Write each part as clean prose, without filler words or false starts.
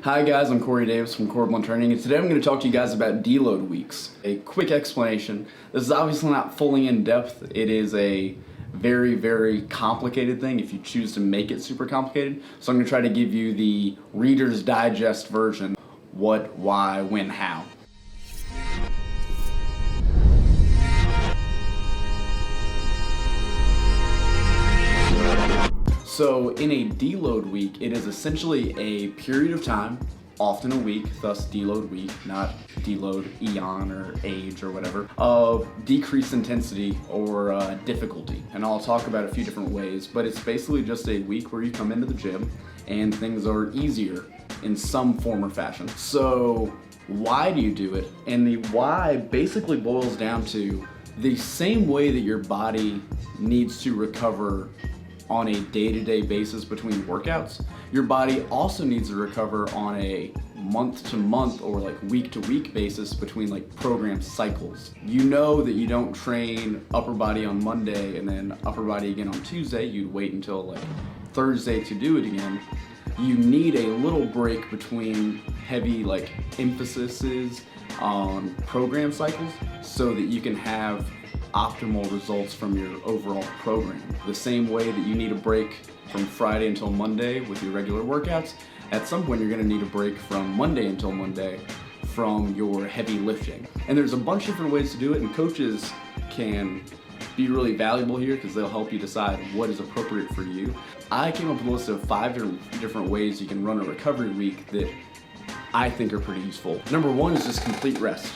Hi guys, I'm Corey Davis from COREBLEND Training, and today I'm going to talk to you guys about deload weeks. A quick explanation. This is obviously not fully in depth. It is a very, very complicated thing if you choose to make it super complicated. So I'm going to try to give you the Reader's Digest version. What, why, when, how. So in a deload week, it is essentially a period of time, often a week, thus deload week, not deload eon or age or whatever, of decreased intensity or difficulty. And I'll talk about a few different ways, but it's basically just a week where you come into the gym and things are easier in some form or fashion. So why do you do it? And the why basically boils down to the same way that your body needs to recover on a day-to-day basis between workouts, your body also needs to recover on a month-to-month or like week-to-week basis between like program cycles. You know that you don't train upper body on Monday and then upper body again on Tuesday. You'd wait until like Thursday to do it again. You need a little break between heavy like emphases on program cycles so that you can have optimal results from your overall program. The same way that you need a break from Friday until Monday with your regular workouts, at some point you're gonna need a break from Monday until Monday from your heavy lifting. And there's a bunch of different ways to do it, and coaches can be really valuable here because they'll help you decide what is appropriate for you. I came up with a list of 5 different ways you can run a recovery week that I think are pretty useful. Number 1 is just complete rest.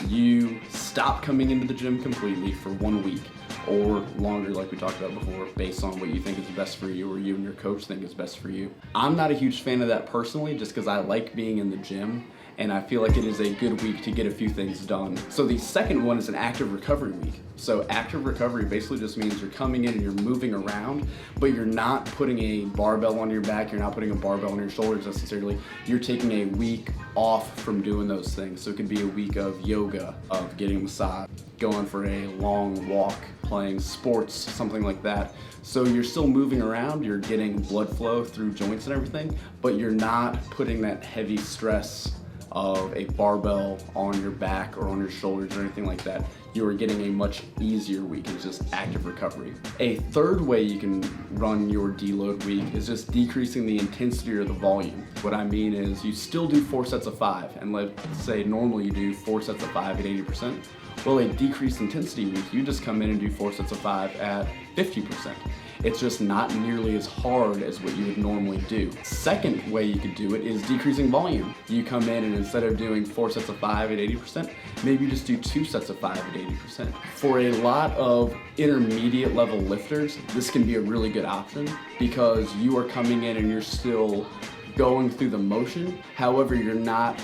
You stop coming into the gym completely for 1 week or longer, like we talked about before, based on what you think is best for you or you and your coach think is best for you. I'm not a huge fan of that personally, just because I like being in the gym and I feel like it is a good week to get a few things done. So the second one is an active recovery week. So active recovery basically just means you're coming in and you're moving around, but you're not putting a barbell on your back, you're not putting a barbell on your shoulders necessarily. You're taking a week off from doing those things. So it could be a week of yoga, of getting a massage, going for a long walk, playing sports, something like that. So you're still moving around, you're getting blood flow through joints and everything, but you're not putting that heavy stress of a barbell on your back or on your shoulders or anything like that. You are getting a much easier week. It's just active recovery. A third way you can run your deload week is just decreasing the intensity or the volume. What I mean is you still do 4 sets of 5, and let's say normally you do 4 sets of 5 at 80%. Well, a decreased intensity week, you just come in and do 4 sets of 5 at 50%. It's just not nearly as hard as what you would normally do. Second way you could do it is decreasing volume. You come in and instead of doing 4 sets of 5 at 80%, maybe you just do 2 sets of 5 at 80%. For a lot of intermediate level lifters, this can be a really good option because you are coming in and you're still going through the motion. However, you're not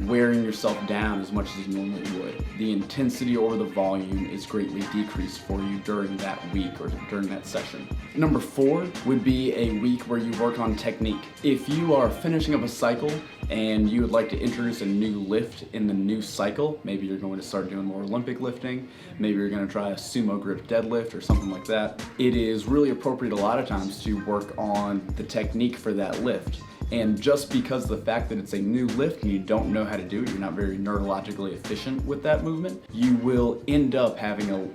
wearing yourself down as much as you normally would. The intensity or the volume is greatly decreased for you during that week or during that session. Number 4 would be a week where you work on technique. If you are finishing up a cycle and you would like to introduce a new lift in the new cycle, maybe you're going to start doing more Olympic lifting, maybe you're going to try a sumo grip deadlift or something like that, it is really appropriate a lot of times to work on the technique for that lift. And just because of the fact that it's a new lift and you don't know how to do it, you're not very neurologically efficient with that movement, you will end up having a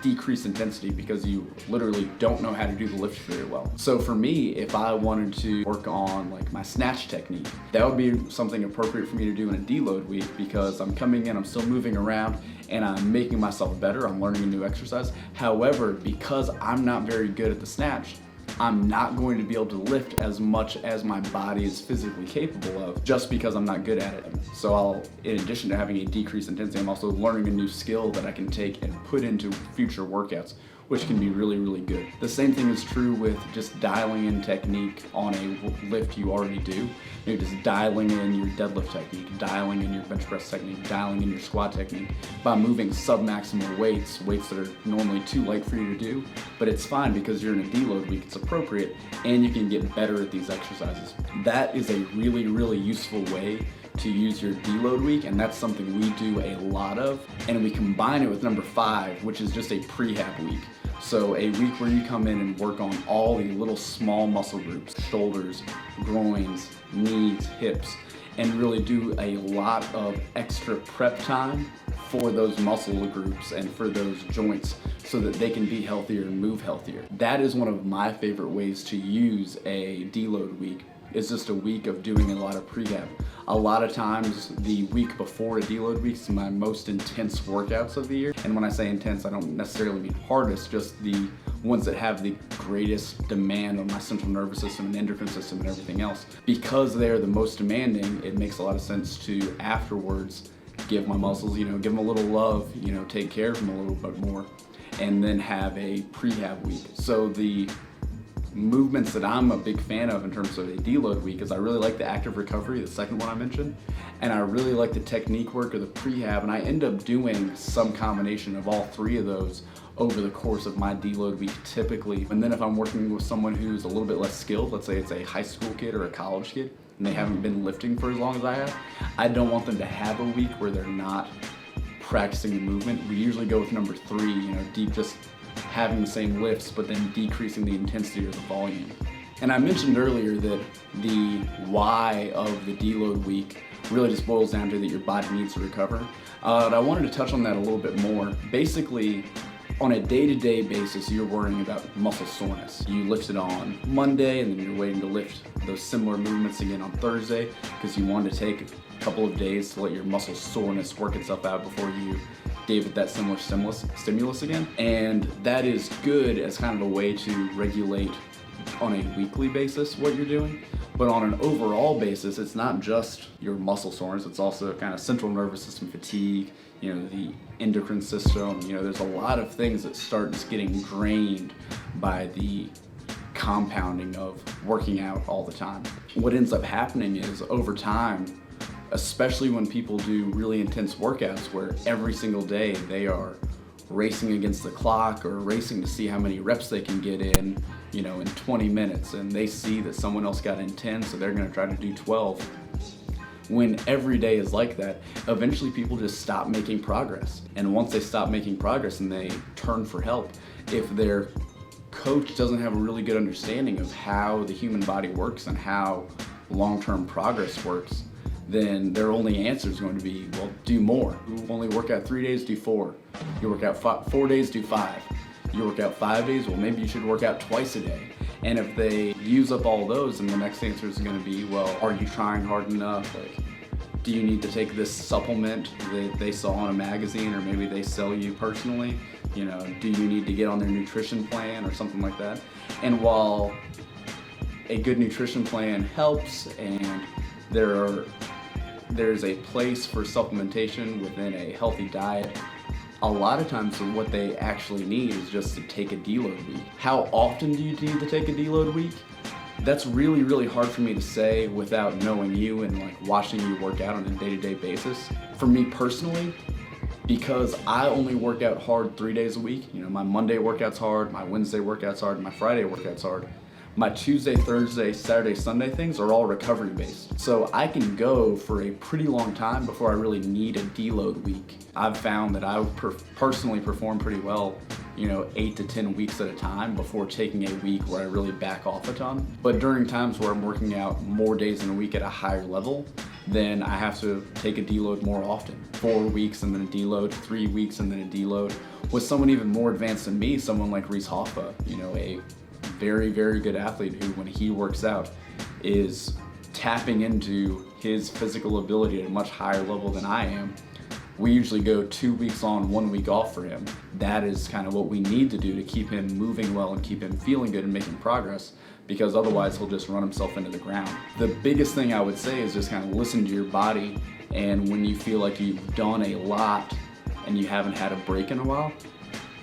decreased intensity because you literally don't know how to do the lift very well. So for me, if I wanted to work on like my snatch technique, that would be something appropriate for me to do in a deload week because I'm coming in, I'm still moving around, and I'm making myself better, I'm learning a new exercise. However, because I'm not very good at the snatch, I'm not going to be able to lift as much as my body is physically capable of just because I'm not good at it. So in addition to having a decreased intensity, I'm also learning a new skill that I can take and put into future workouts, which can be really, really good. The same thing is true with just dialing in technique on a lift you already do. Maybe just dialing in your deadlift technique, dialing in your bench press technique, dialing in your squat technique by moving sub-maximal weights that are normally too light for you to do, but it's fine because you're in a deload week, it's appropriate, and you can get better at these exercises. That is a really, really useful way to use your deload week, and that's something we do a lot of, and we combine it with number 5, which is just a prehab week. So a week where you come in and work on all the little small muscle groups, shoulders, groins, knees, hips and really do a lot of extra prep time for those muscle groups and for those joints so that they can be healthier and move healthier. That is one of my favorite ways to use a deload week. It's just a week of doing a lot of prehab. A lot of times the week before a deload week is my most intense workouts of the year. And when I say intense, I don't necessarily mean hardest, just the ones that have the greatest demand on my central nervous system and endocrine system and everything else. Because they are the most demanding, it makes a lot of sense to afterwards give my muscles, give them a little love, take care of them a little bit more, and then have a prehab week. So the movements that I'm a big fan of in terms of a deload week is I really like the active recovery, the second one I mentioned, and I really like the technique work or the prehab, and I end up doing some combination of all three of those over the course of my deload week typically. And then if I'm working with someone who's a little bit less skilled, let's say it's a high school kid or a college kid, and they haven't been lifting for as long as I have, I don't want them to have a week where they're not practicing the movement. We usually go with number 3, deep, just having the same lifts, but then decreasing the intensity or the volume. And I mentioned earlier that the why of the deload week really just boils down to that your body needs to recover. And I wanted to touch on that a little bit more. Basically, on a day-to-day basis, you're worrying about muscle soreness. You lifted on Monday, and then you're waiting to lift those similar movements again on Thursday because you wanted to take a couple of days to let your muscle soreness work itself out before you gave it that similar stimulus again. And that is good as kind of a way to regulate on a weekly basis what you're doing. But on an overall basis, it's not just your muscle soreness, it's also kind of central nervous system fatigue, the endocrine system. There's a lot of things that start just getting drained by the compounding of working out all the time. What ends up happening is over time, especially when people do really intense workouts where every single day they are racing against the clock or racing to see how many reps they can get in 20 minutes, and they see that someone else got in 10, so they're going to try to do 12. When every day is like that, eventually people just stop making progress. And once they stop making progress and they turn for help, if their coach doesn't have a really good understanding of how the human body works and how long-term progress works, then their only answer is going to be, well, do more. You only work out 3 days, do 4. You work out 4 days, do 5. You work out 5 days, well, maybe you should work out twice a day. And if they use up all those, then the next answer is going to be, well, are you trying hard enough? Do you need to take this supplement that they saw in a magazine, or maybe they sell you personally? Do you need to get on their nutrition plan or something like that? And while a good nutrition plan helps, and there's a place for supplementation within a healthy diet, a lot of times what they actually need is just to take a deload week. How often do you need to take a deload week? That's really, really hard for me to say without knowing you and watching you work out on a day-to-day basis. For me personally, because I only work out hard 3 days a week, my Monday workout's hard, my Wednesday workout's hard, and my Friday workout's hard. My Tuesday, Thursday, Saturday, Sunday things are all recovery based. So I can go for a pretty long time before I really need a deload week. I've found that I personally perform pretty well, 8 to 10 weeks at a time before taking a week where I really back off a ton. But during times where I'm working out more days in a week at a higher level, then I have to take a deload more often. 4 weeks and then a deload, 3 weeks and then a deload. With someone even more advanced than me, someone like Reese Hoffa, a very, very good athlete who, when he works out, is tapping into his physical ability at a much higher level than I am. We usually go 2 weeks on, 1 week off for him. That is kind of what we need to do to keep him moving well and keep him feeling good and making progress, because otherwise he'll just run himself into the ground. The biggest thing I would say is just kind of listen to your body, and when you feel like you've done a lot and you haven't had a break in a while,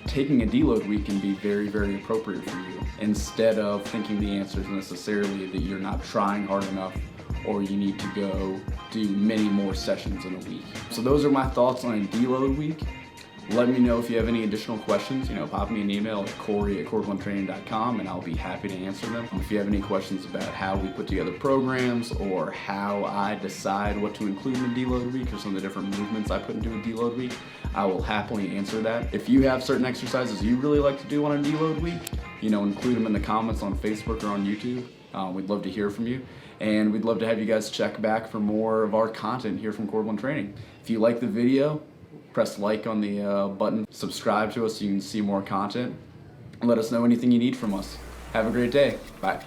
taking a deload week can be very, very appropriate for you, instead of thinking the answer is necessarily that you're not trying hard enough or you need to go do many more sessions in a week. So those are my thoughts on a deload week. Let me know if you have any additional questions. Pop me an email at corey@coreblendtraining.com and I'll be happy to answer them. If you have any questions about how we put together programs or how I decide what to include in a deload week or some of the different movements I put into a deload week, I will happily answer that. If you have certain exercises you really like to do on a deload week, include them in the comments on Facebook or on YouTube. We'd love to hear from you. And we'd love to have you guys check back for more of our content here from COREBLEND Training. If you like the video, press like on the button, subscribe to us so you can see more content, and let us know anything you need from us. Have a great day. Bye.